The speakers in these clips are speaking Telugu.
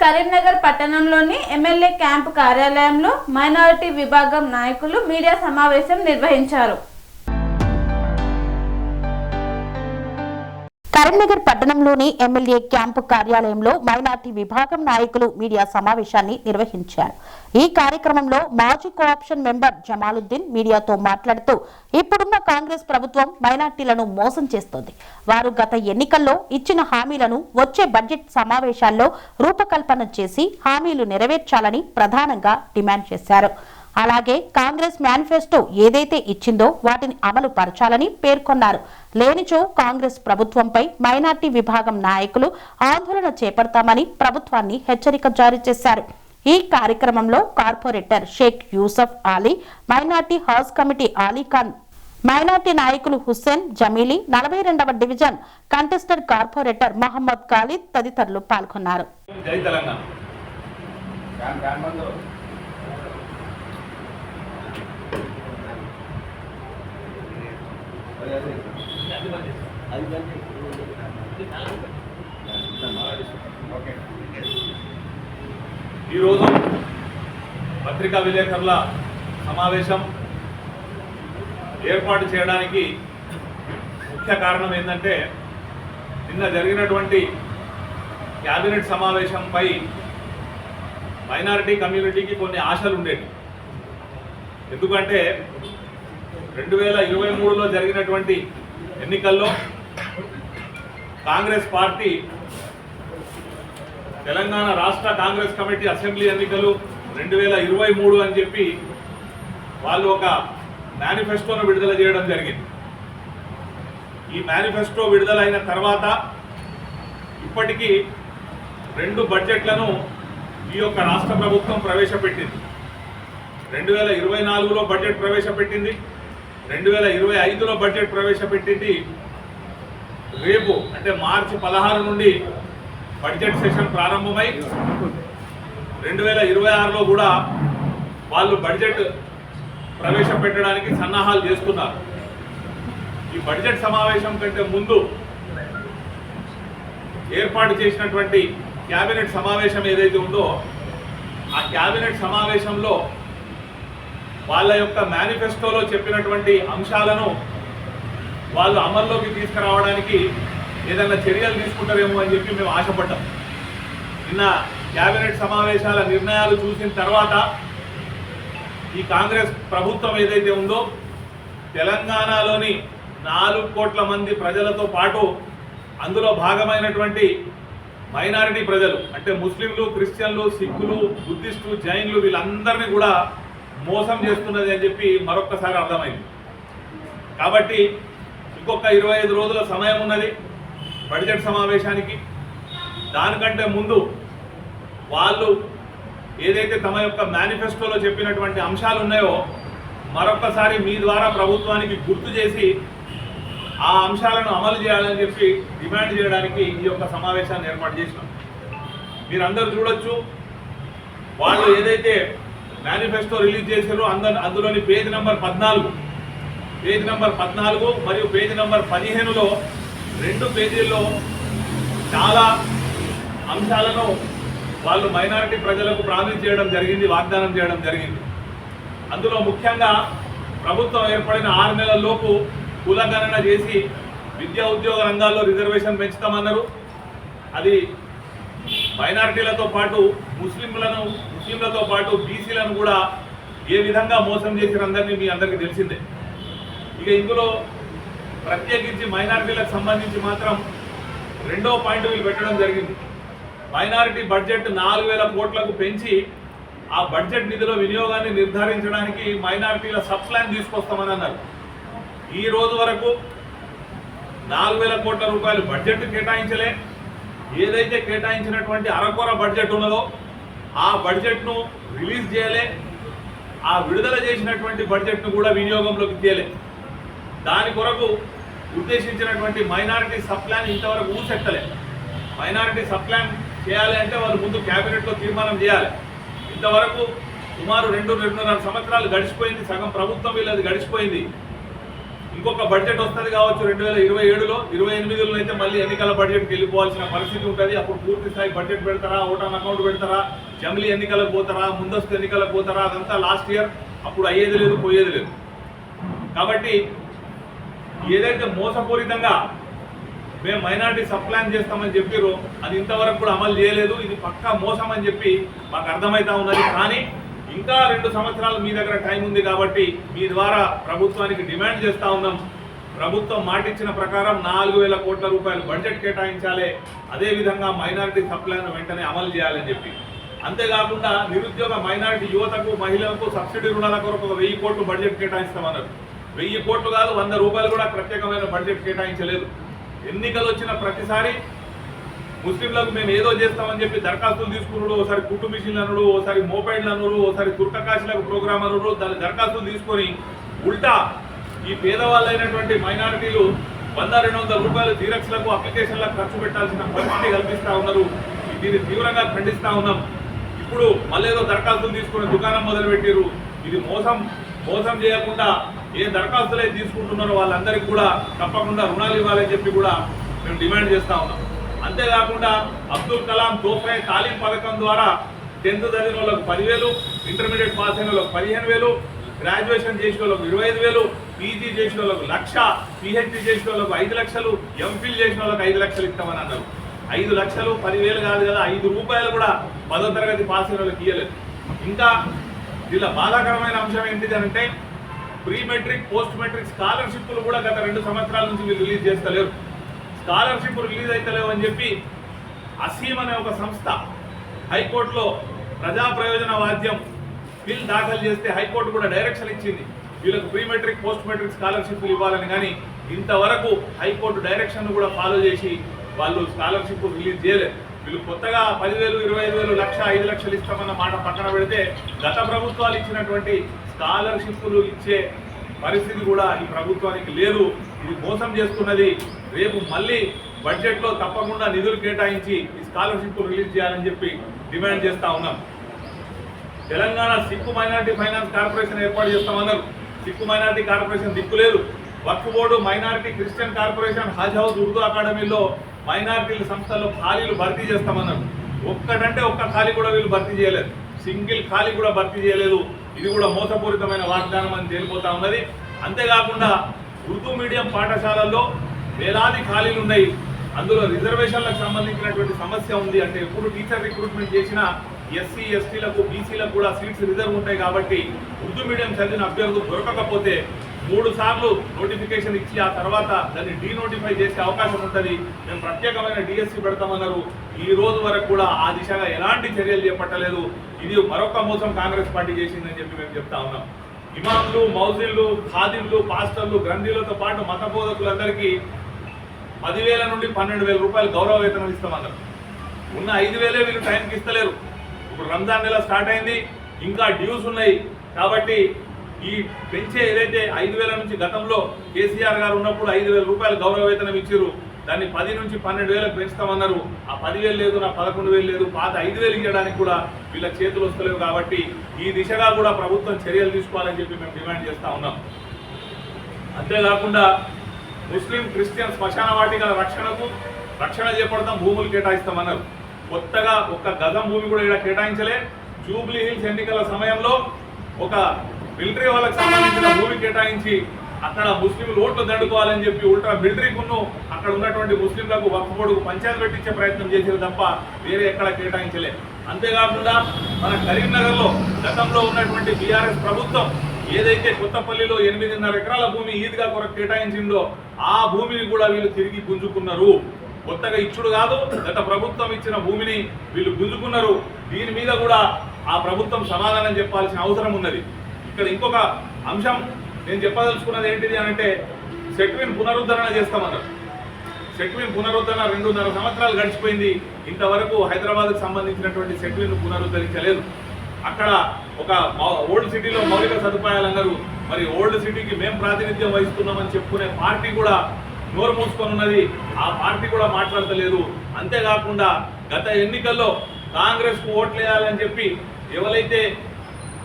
కరీంనగర్ పట్టణంలోని ఎమ్మెల్యే క్యాంపు కార్యాలయంలో మైనారిటీ విభాగం నాయకులు మీడియా సమావేశం నిర్వహించారు. కరీంనగర్ పట్టణంలోని ఎమ్మెల్యే క్యాంపు కార్యాలయంలో మైనార్టీ విభాగం నాయకులు మీడియా సమావేశాన్ని నిర్వహించారు. ఈ కార్యక్రమంలో మాజీ కోఆప్షన్ మెంబర్ జమాలుద్దీన్ మీడియాతో మాట్లాడుతూ ఇప్పుడున్న కాంగ్రెస్ ప్రభుత్వం మైనార్టీలను మోసం చేస్తోంది. వారు గత ఎన్నికల్లో ఇచ్చిన హామీలను వచ్చే బడ్జెట్ సమావేశాల్లో రూపకల్పన చేసి హామీలు నెరవేర్చాలని ప్రధానంగా డిమాండ్ చేశారు. అలాగే కాంగ్రెస్ మేనిఫెస్టో ఏదైతే ఇచ్చిందో వాటిని అమలు పరచాలని పేర్కొన్నారు. లేనిచో కాంగ్రెస్ ప్రభుత్వంపై మైనార్టీ విభాగం నాయకులు ఆందోళన చేపడతామని ప్రభుత్వాన్ని హెచ్చరిక జారీ చేశారు. ఈ కార్యక్రమంలో corporator Sheikh Yusuf Ali, minority house committee Ali Khan, minority నాయకులు హుస్సేన్, జమీలీ, 42వ division contested corporator Mohammed Khalid తదితరులు పాల్గొన్నారు. ఈరోజు పత్రికా విలేకరుల సమావేశం ఏర్పాటు చేయడానికి ముఖ్య కారణం ఏంటంటే నిన్న జరిగినటువంటి క్యాబినెట్ సమావేశంపై మైనారిటీ కమ్యూనిటీకి కొన్ని ఆశలు ఉండేవి. ఎందుకంటే 2023లో జరిగినటువంటి ఎన్నికల్లో కాంగ్రెస్ పార్టీ తెలంగాణ రాష్ట్ర కాంగ్రెస్ కమిటీ అసెంబ్లీ ఎన్నికలు 2023 అని చెప్పి వాళ్ళు ఒక మేనిఫెస్టోను విడుదల చేయడం జరిగింది. ఈ మేనిఫెస్టో విడుదలైన తర్వాత ఇప్పటికీ 2 బడ్జెట్లను ఈ యొక్క రాష్ట్ర ప్రభుత్వం ప్రవేశపెట్టింది. 2024లో బడ్జెట్ ప్రవేశపెట్టింది, 2025లో బడ్జెట్ ప్రవేశపెట్టింది. రేపు అంటే మార్చి 16 నుండి బడ్జెట్ సెషన్ ప్రారంభమై 2026లో కూడా వాళ్ళు బడ్జెట్ ప్రవేశపెట్టడానికి సన్నాహాలు చేస్తున్నారు. ఈ బడ్జెట్ సమావేశం కంటే ముందు ఏర్పాటు చేసినటువంటి క్యాబినెట్ సమావేశం ఏదైతే ఉందో ఆ క్యాబినెట్ సమావేశంలో వాళ్ళ యొక్క మేనిఫెస్టోలో చెప్పినటువంటి అంశాలను వాళ్ళు అమల్లోకి తీసుకురావడానికి ఏదైనా చర్యలు తీసుకుంటారేమో అని చెప్పి మేము ఆశపడ్డాం. నిన్న క్యాబినెట్ సమావేశాల నిర్ణయాలు చూసిన తర్వాత ఈ కాంగ్రెస్ ప్రభుత్వం ఏదైతే ఉందో తెలంగాణలోని 4 కోట్ల మంది ప్రజలతో పాటు అందులో భాగమైనటువంటి మైనారిటీ ప్రజలు అంటే ముస్లింలు, క్రిస్టియన్లు, సిక్కులు, బుద్ధిస్టు, జైన్లు వీళ్ళందరినీ కూడా మోసం చేస్తున్నది అని చెప్పి మరొక్కసారి అర్థమైంది. కాబట్టి ఇంకొక 25 రోజుల సమయం ఉన్నది బడ్జెట్ సమావేశానికి. దానికంటే ముందు వాళ్ళు ఏదైతే తమ యొక్క మేనిఫెస్టోలో చెప్పినటువంటి అంశాలు ఉన్నాయో మరొక్కసారి మీ ద్వారా ప్రభుత్వానికి గుర్తు చేసి ఆ అంశాలను అమలు చేయాలని చెప్పి డిమాండ్ చేయడానికి ఈ యొక్క సమావేశాన్ని ఏర్పాటు చేసినాం. మీరందరూ చూడొచ్చు, వాళ్ళు ఏదైతే మేనిఫెస్టో రిలీజ్ చేశారో అందులోని పేజ్ నెంబర్ 14 మరియు పేజ్ నెంబర్ 15లో 2 పేజీల్లో చాలా అంశాలను వాళ్ళు మైనారిటీ ప్రజలకు ప్రామిస్ చేయడం జరిగింది, వాగ్దానం చేయడం జరిగింది. అందులో ముఖ్యంగా ప్రభుత్వం ఏర్పడిన 6 నెలల లోపు కులగణన చేసి విద్యా ఉద్యోగ రంగాల్లో రిజర్వేషన్ పెంచుతామన్నారు. అది మైనారిటీలతో పాటు ముస్లింలతో పాటు బీసీలను కూడా ఏ విధంగా మోసం చేసినందరినీ మీ అందరికీ తెలిసిందే. ఇక ఇందులో ప్రత్యేకించి మైనారిటీలకు సంబంధించి మాత్రం 2వ పాయింట్ వీళ్ళు పెట్టడం జరిగింది. మైనారిటీ బడ్జెట్ 4000 కోట్లకు పెంచి ఆ బడ్జెట్ నిధుల వినియోగాన్ని నిర్ధారించడానికి మైనారిటీల సబ్ ప్లాన్ తీసుకొస్తామని అన్నారు. ఈ రోజు వరకు 4000 కోట్ల రూపాయలు బడ్జెట్ కేటాయించలే. ఏదైతే కేటాయించినటువంటి అరకొర బడ్జెట్ ఉన్నదో ఆ బడ్జెట్ను రిలీజ్ చేయలే. ఆ విడుదల చేసినటువంటి బడ్జెట్ను కూడా వినియోగంలోకి తీయలే. దాని కొరకు ఉద్దేశించినటువంటి మైనారిటీ సబ్ ప్లాన్ ఇంతవరకు ఊసెత్తలే. మైనారిటీ సబ్ ప్లాన్ చేయాలి అంటే వాళ్ళు ముందు క్యాబినెట్లో తీర్మానం చేయాలి. ఇంతవరకు సుమారు 2-2.5 సంవత్సరాలు గడిచిపోయింది. సగం ప్రభుత్వం వీళ్ళది గడిచిపోయింది. ఇంకొక బడ్జెట్ వస్తుంది కావచ్చు 2027లో, 28లో అయితే మళ్ళీ ఎన్నికల బడ్జెట్కి వెళ్ళిపోవాల్సిన పరిస్థితి ఉంటుంది. అప్పుడు పూర్తి స్థాయి బడ్జెట్ పెడతారా, ఓటాన్ అకౌంట్ పెడతారా, జమిలీ ఎన్నికలకు పోతారా, ముందస్తు ఎన్నికలకు పోతారా, అదంతా లాస్ట్ ఇయర్. అప్పుడు అయ్యేది లేదు, పోయేది లేదు. కాబట్టి ఏదైతే మోసపూరితంగా మేము మైనార్టీ సప్లాన్ చేస్తామని చెప్పారో అది ఇంతవరకు కూడా అమలు చేయలేదు. ఇది పక్కా మోసం అని చెప్పి మాకు అర్థమవుతా ఉన్నది. కానీ ఇంకా 2 సంవత్సరాలు మీ దగ్గర టైం ఉంది కాబట్టి మీ ద్వారా ప్రభుత్వానికి డిమాండ్ చేస్తూ ఉన్నాం. ప్రభుత్వం మాటిచ్చిన ప్రకారం 4,000 కోట్ల రూపాయలు బడ్జెట్ కేటాయించాలి, అదేవిధంగా మైనారిటీ సప్లాన్ వెంటనే అమలు చేయాలని చెప్పి. అంతేకాకుండా నిరుద్యోగ మైనారిటీ యువతకు, మహిళలకు సబ్సిడీ రుణాల కొరకు 1,000 కోట్లు బడ్జెట్ కేటాయిస్తామన్నారు. 1,000 కోట్లు కాదు, 100 రూపాయలు కూడా ప్రత్యేకమైన బడ్జెట్ కేటాయించలేదు. ఎన్నికలు వచ్చిన ప్రతిసారి ముస్లింలకు మేము ఏదో చేస్తామని చెప్పి దరఖాస్తులు తీసుకున్నాడు. ఓసారి కుట్టు మిషన్లు అనుడు, ఓసారి మోపైడ్లు అనుడు, ఓసారి తుర్కకాశీలకు ప్రోగ్రామ్ అనుడు. దాని దరఖాస్తులు తీసుకొని ఉల్టా ఈ పేదవాళ్ళైనటువంటి మైనారిటీలు 100-200 రూపాయలు జీరక్స్లకు, అప్లికేషన్లకు ఖర్చు పెట్టాల్సిన పరిస్థితి కల్పిస్తూ ఉన్నారు. దీన్ని తీవ్రంగా ఖండిస్తూ ఉన్నాం. ఇప్పుడు మళ్ళీ ఏదో దరఖాస్తులు తీసుకుని దుకాణం మొదలుపెట్టారు. ఇది మోసం చేయకుండా ఏ దరఖాస్తులు అయితే తీసుకుంటున్నారో వాళ్ళందరికీ కూడా తప్పకుండా రుణాలు ఇవ్వాలని చెప్పి కూడా మేము డిమాండ్ చేస్తూ ఉన్నాం. అంతేకాకుండా అబ్దుల్ కలాం తోఫా తాలీం పథకం ద్వారా 10th చదివిన వాళ్ళకు 10,000, ఇంటర్మీడియట్ పాస్ అయిన వాళ్ళకు 15,000, గ్రాడ్యుయేషన్ చేసిన వాళ్ళకు 25,000, పీజీ చేసిన వాళ్ళకు 1,00,000, పిహెచ్డి చేసిన వాళ్ళకు 5 లక్షలు, ఎంఫిల్ చేసిన వాళ్ళకు 5 లక్షలు ఇస్తామని అన్నారు. 5 లక్షలు 10,000 కాదు కదా, 5 రూపాయలు కూడా 10వ తరగతి పాస్ అయిన వాళ్ళకి ఇవ్వలేదు. ఇంకా ఇలా బాధాకరమైన అంశం ఏంటిది అంటే ప్రీ మెట్రిక్, పోస్ట్ మెట్రిక్ స్కాలర్షిప్లు కూడా గత 2 సంవత్సరాల నుంచి వీళ్ళు రిలీజ్ చేస్తలేరు. స్కాలర్షిప్ రిలీజ్ అవుతలేవు అని చెప్పి అసీమ్ అనే ఒక సంస్థ హైకోర్టులో ప్రజా ప్రయోజన వాద్యం బిల్ దాఖలు చేస్తే హైకోర్టు కూడా డైరెక్షన్ ఇచ్చింది వీళ్ళకు ప్రీ మెట్రిక్, పోస్ట్ మెట్రిక్ స్కాలర్షిప్లు ఇవ్వాలని. కానీ ఇంతవరకు హైకోర్టు డైరెక్షన్ కూడా ఫాలో చేసి వాళ్ళు స్కాలర్షిప్ రిలీజ్ చేయలేదు. వీళ్ళు కొత్తగా 10,000, 25,000, 1,00,000, 5 లక్షలు ఇస్తామన్న మాట పక్కన పెడితే గత ప్రభుత్వాలు ఇచ్చినటువంటి స్కాలర్షిప్లు ఇచ్చే పరిస్థితి కూడా ఈ ప్రభుత్వానికి లేదు. ఇది మోసం చేస్తున్నది. రేపు మళ్ళీ బడ్జెట్లో తప్పకుండా నిధులు కేటాయించి ఈ స్కాలర్షిప్లు రిలీజ్ చేయాలని చెప్పి డిమాండ్ చేస్తూ ఉన్నాం. Telangana Sikh minority finance corporation ఏర్పాటు చేస్తామన్నారు. సిక్కు మైనారిటీ కార్పొరేషన్ దిక్కు లేదు. వక్ఫ్ బోర్డు, మైనారిటీ క్రిస్టియన్ కార్పొరేషన్, హజ్ హౌస్, ఉర్దూ అకాడమీలో మైనారిటీల సంస్థల్లో ఖాళీలు భర్తీ చేస్తామన్నారు. ఒక్కటంటే ఒక్క ఖాళీ కూడా వీళ్ళు భర్తీ చేయలేదు. సింగిల్ ఖాళీ కూడా భర్తీ చేయలేదు. ఇది కూడా మోసపూరితమైన వాగ్దానం అని తేలిపోతా ఉన్నది. అంతేకాకుండా ఉర్దూ మీడియం పాఠశాలల్లో వేలాది ఖాళీలు ఉన్నాయి. అందులో రిజర్వేషన్లకు సంబంధించినటువంటి సమస్య ఉంది. అంటే ఎప్పుడు టీచర్ రిక్రూట్మెంట్ చేసినా ఎస్సీ, ఎస్టీలకు, బీసీలకు కూడా సీట్స్ రిజర్వ్ ఉంటాయి. కాబట్టి ఉర్దూ మీడియం చదివిన అభ్యర్థులు దొరకకపోతే 3 సార్లు నోటిఫికేషన్ ఇచ్చి ఆ తర్వాత దాన్ని డీనోటిఫై చేసే అవకాశం ఉంటుంది. మేము ప్రత్యేకమైన డిఎస్సి పెడతామన్నారు. ఈ రోజు వరకు కూడా ఆ దిశగా ఎలాంటి చర్యలు చేపట్టలేదు. ఇది మరొక మోసం కాంగ్రెస్ పార్టీ చేసిందని చెప్పి మేము చెప్తా ఉన్నాం. ఇమాంలు, మౌజిన్లు, ఖాదిన్లు, పాస్టర్లు, గ్రంథీలతో పాటు మత బోధకులందరికీ 10,000 నుండి 12,000 రూపాయలు గౌరవ వేతనం ఇస్తామన్నారు. ఉన్న 5,000 వీళ్ళు టైంకి ఇస్తలేరు. ఇప్పుడు రంజాన్ నెల స్టార్ట్ అయింది, ఇంకా డ్యూస్ ఉన్నాయి. కాబట్టి ఈ పెంచే ఏదైతే 5,000 నుంచి గతంలో కేసీఆర్ గారు ఉన్నప్పుడు 5,000 రూపాయలు గౌరవ వేతనం ఇచ్చారు, దాన్ని 10 నుంచి 12,000 పెంచుతామన్నారు. ఆ 10,000 లేదు, నా 11,000 లేదు, పాత 5,000 ఇవ్వడానికి కూడా వీళ్ళ చేతులు వస్తలేవు. కాబట్టి ఈ దిశగా కూడా ప్రభుత్వం చర్యలు తీసుకోవాలని చెప్పి మేము డిమాండ్ చేస్తూ ఉన్నాం. అంతేకాకుండా ముస్లిం, క్రిస్టియన్ శ్మశాన వాటికల రక్షణ చేపడతాం, భూములు కేటాయిస్తామన్నారు. కొత్తగా ఒక్క గజం భూమి కూడా ఇక్కడ కేటాయించలే. జూబ్లీ హిల్స్ ఎన్నికల సమయంలో ఒక మిలిటరీ వాళ్ళకి సంబంధించిన భూమి కేటాయించి అక్కడ ముస్లింలు ఓట్లు దండుకోవాలని చెప్పి ఉల్టా మిలిటరీకును అక్కడ ఉన్నటువంటి ముస్లింలకు వక్ఫ్ బోర్డుకు పంచాయతీ పెట్టించే ప్రయత్నం చేశారు తప్ప వేరే ఎక్కడ కేటాయించలే. అంతేకాకుండా మన కరీంనగర్లో గతంలో ఉన్నటువంటి బీఆర్ఎస్ ప్రభుత్వం ఏదైతే కొత్తపల్లిలో 8.5 ఎకరాల భూమి ఈద్గా కొరకు కేటాయించిందో ఆ భూమిని కూడా వీళ్ళు తిరిగి గుంజుకున్నారు. కొత్తగా ఇచ్చుడు కాదు, గత ప్రభుత్వం ఇచ్చిన భూమిని వీళ్ళు గుంజుకున్నారు. దీని మీద కూడా ఆ ప్రభుత్వం సమాధానం చెప్పాల్సిన అవసరం ఉన్నది. ఇక్కడ ఇంకొక అంశం నేను చెప్పదలుచుకున్నది ఏంటిది అంటే సెట్విన్ పునరుద్ధరణ చేస్తామన్నారు. సెట్విన్ పునరుద్ధరణ 2.5 సంవత్సరాలు గడిచిపోయింది. ఇంతవరకు హైదరాబాద్కు సంబంధించినటువంటి సెట్విన్ పునరుద్ధరించలేదు. అక్కడ ఒక ఓల్డ్ సిటీలో మౌలిక సదుపాయాలు అన్నారు. మరి ఓల్డ్ సిటీకి మేము ప్రాతినిధ్యం వహిస్తున్నామని చెప్పుకునే పార్టీ కూడా నోరు మూసుకొని ఉన్నది. ఆ పార్టీ కూడా మాట్లాడతలేదు. అంతేకాకుండా గత ఎన్నికల్లో కాంగ్రెస్కు ఓట్లు వేయాలని చెప్పి ఎవరైతే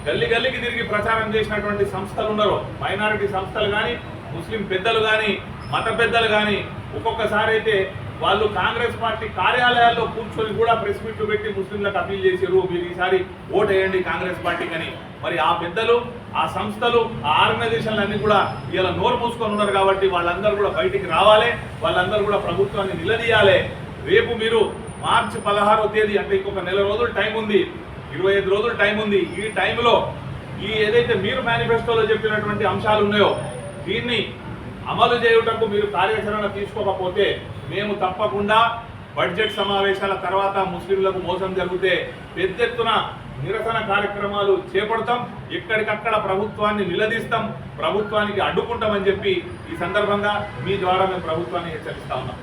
గల్లీకి తిరిగి ప్రచారం చేసినటువంటి సంస్థలు ఉన్నారో, మైనారిటీ సంస్థలు కానీ ముస్లిం పెద్దలు కానీ మత పెద్దలు కానీ ఒక్కొక్కసారి అయితే వాళ్ళు కాంగ్రెస్ పార్టీ కార్యాలయాల్లో కూర్చొని కూడా ప్రెస్ మీట్లు పెట్టి ముస్లింలకు అప్పీల్ చేశారు, మీరు ఈసారి ఓటు వేయండి కాంగ్రెస్ పార్టీకి అని. మరి ఆ పెద్దలు, ఆ సంస్థలు, ఆ ఆర్గనైజేషన్లు అన్ని కూడా ఇలా నోరు మూసుకొని ఉన్నారు కాబట్టి వాళ్ళందరూ కూడా బయటికి రావాలి, వాళ్ళందరూ కూడా ప్రభుత్వాన్ని నిలదీయాలి. రేపు మీరు మార్చి 16వ తేదీ అంటే ఇంకొక నెల రోజులు టైం ఉంది, 25 రోజులు టైం ఉంది. ఈ టైంలో ఈ ఏదైతే మీరు మేనిఫెస్టోలో చెప్పినటువంటి అంశాలు ఉన్నాయో దీన్ని అమలు చేయుటకు మీరు కార్యాచరణ తీసుకోకపోతే మేము తప్పకుండా బడ్జెట్ సమావేశాల తర్వాత ముస్లింలకు మోసం జరిగితే పెద్ద ఎత్తున నిరసన కార్యక్రమాలు చేపడతాం, ఎక్కడికక్కడ ప్రభుత్వాన్ని నిలదీస్తాం, ప్రభుత్వానికి అడ్డుకుంటామని చెప్పి ఈ సందర్భంగా మీ ద్వారా మేము ప్రభుత్వాన్ని హెచ్చరిస్తా ఉన్నాం.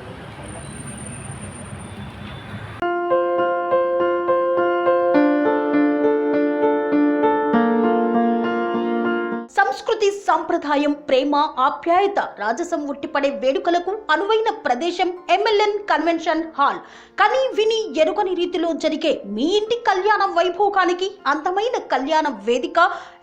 సంస్కృతి, సంప్రదాయం, ప్రేమ, ఆప్యాయత, రాజసం ఉట్టిపడే వేడుకలకు అనువైన ప్రదేశం ఎంఎల్ఎన్ కన్వెన్షన్ హాల్. కని విని ఎరుగని రీతిలో జరిగే మీ ఇంటి కళ్యాణ వైభోగానికి అందమైన కళ్యాణ వేదిక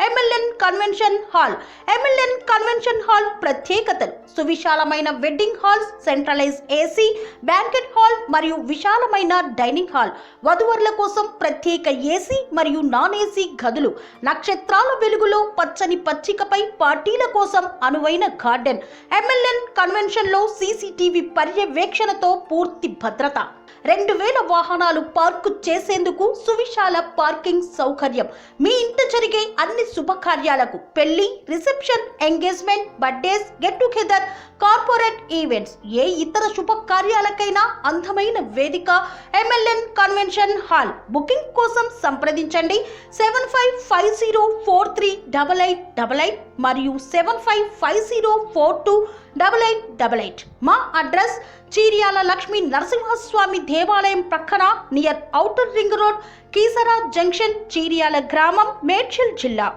MLN convention hall. MLN convention hall ప్రత్యేకతలు: సువిశాలమైన wedding halls, centralise AC banquet hall మరియు విశాలమైన డైనింగ్ హాల్, వధువరుల కోసం ప్రత్యేక ఏసీ మరియు నాన్ ఏసీ గదులు, నక్షత్రాల వెలుగులో పచ్చని పచ్చికపై పార్టీల కోసం అనువైన గార్డెన్. ఎంఎల్ఎన్ కన్వెన్షన్ లో సీసీటీవీ పర్యవేక్షణతో పూర్తి భద్రత, 2000 వాహనాలు పార్కు చేసేందుకు సువిశాల పార్కింగ్ సౌకర్యం. మీ ఇంట జరిగే అన్ని శుభకార్యాలకు, పెళ్లి, reception, engagement, birthdays, get together, corporate events, ఏ ఇతర శుభకార్యాలకైనా అందమైన వేదిక ఎంఎల్ఎన్ కన్వెన్షన్ హాల్. బుకింగ్ కోసం సంప్రదించండి 7550438888 మరియు 7550428888. మా అడ్రస్ చీర్యాల లక్ష్మీ నరసింహస్వామి దేవాలయం ప్రక్కన, near outer ring road, Keesara junction, Cheeryal గ్రామం, మేడ్చల్ జిల్లా.